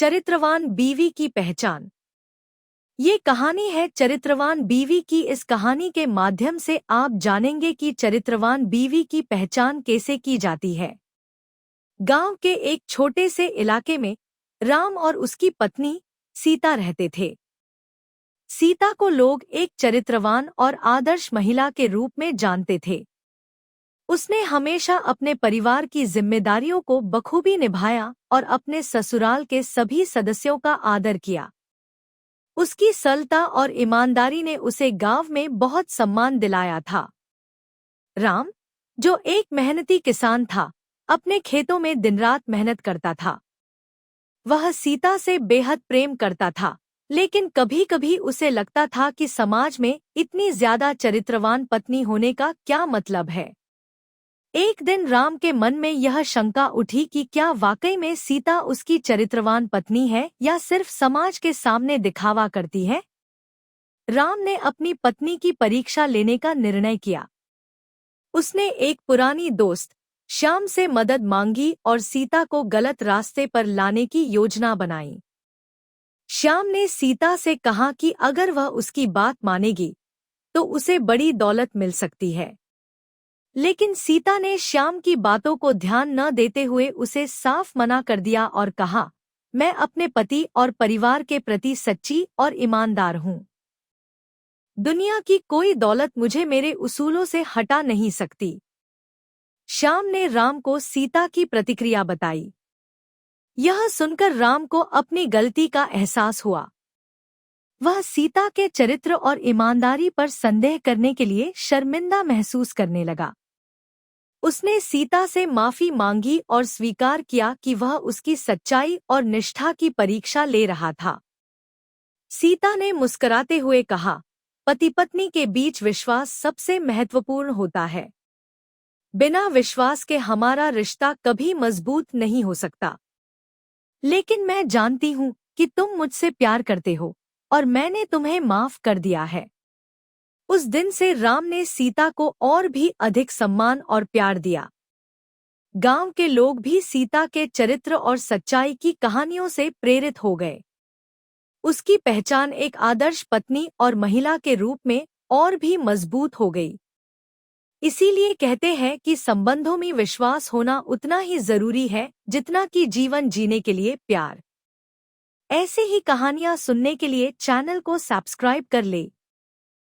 चरित्रवान बीवी की पहचान। ये कहानी है चरित्रवान बीवी की। इस कहानी के माध्यम से आप जानेंगे कि चरित्रवान बीवी की पहचान कैसे की जाती है। गांव के एक छोटे से इलाके में राम और उसकी पत्नी सीता रहते थे। सीता को लोग एक चरित्रवान और आदर्श महिला के रूप में जानते थे। उसने हमेशा अपने परिवार की जिम्मेदारियों को बखूबी निभाया और अपने ससुराल के सभी सदस्यों का आदर किया। उसकी सरलता और ईमानदारी ने उसे गांव में बहुत सम्मान दिलाया था। राम, जो एक मेहनती किसान था, अपने खेतों में दिन-रात मेहनत करता था। वह सीता से बेहद प्रेम करता था, लेकिन कभी-कभी उसे लगता था कि समाज में इतनी ज्यादा चरित्रवान पत्नी होने का क्या मतलब है। एक दिन राम के मन में यह शंका उठी कि क्या वाकई में सीता उसकी चरित्रवान पत्नी है या सिर्फ समाज के सामने दिखावा करती है। राम ने अपनी पत्नी की परीक्षा लेने का निर्णय किया। उसने एक पुरानी दोस्त श्याम से मदद मांगी और सीता को गलत रास्ते पर लाने की योजना बनाई। श्याम ने सीता से कहा कि अगर वह उसकी बात मानेगी तो उसे बड़ी दौलत मिल सकती है। लेकिन सीता ने श्याम की बातों को ध्यान न देते हुए उसे साफ मना कर दिया और कहा, मैं अपने पति और परिवार के प्रति सच्ची और ईमानदार हूँ। दुनिया की कोई दौलत मुझे मेरे उसूलों से हटा नहीं सकती। श्याम ने राम को सीता की प्रतिक्रिया बताई। यह सुनकर राम को अपनी गलती का एहसास हुआ। वह सीता के चरित्र और ईमानदारी पर संदेह करने के लिए शर्मिंदा महसूस करने लगा। उसने सीता से माफी मांगी और स्वीकार किया कि वह उसकी सच्चाई और निष्ठा की परीक्षा ले रहा था। सीता ने मुस्कुराते हुए कहा, पति पत्नी के बीच विश्वास सबसे महत्वपूर्ण होता है। बिना विश्वास के हमारा रिश्ता कभी मजबूत नहीं हो सकता। लेकिन मैं जानती हूँ कि तुम मुझसे प्यार करते हो और मैंने तुम्हें माफ कर दिया है। उस दिन से राम ने सीता को और भी अधिक सम्मान और प्यार दिया। गांव के लोग भी सीता के चरित्र और सच्चाई की कहानियों से प्रेरित हो गए। उसकी पहचान एक आदर्श पत्नी और महिला के रूप में और भी मजबूत हो गई। इसीलिए कहते हैं कि संबंधों में विश्वास होना उतना ही जरूरी है जितना कि जीवन जीने के लिए प्यार। ऐसे ही कहानियां सुनने के लिए चैनल को सब्सक्राइब कर ले।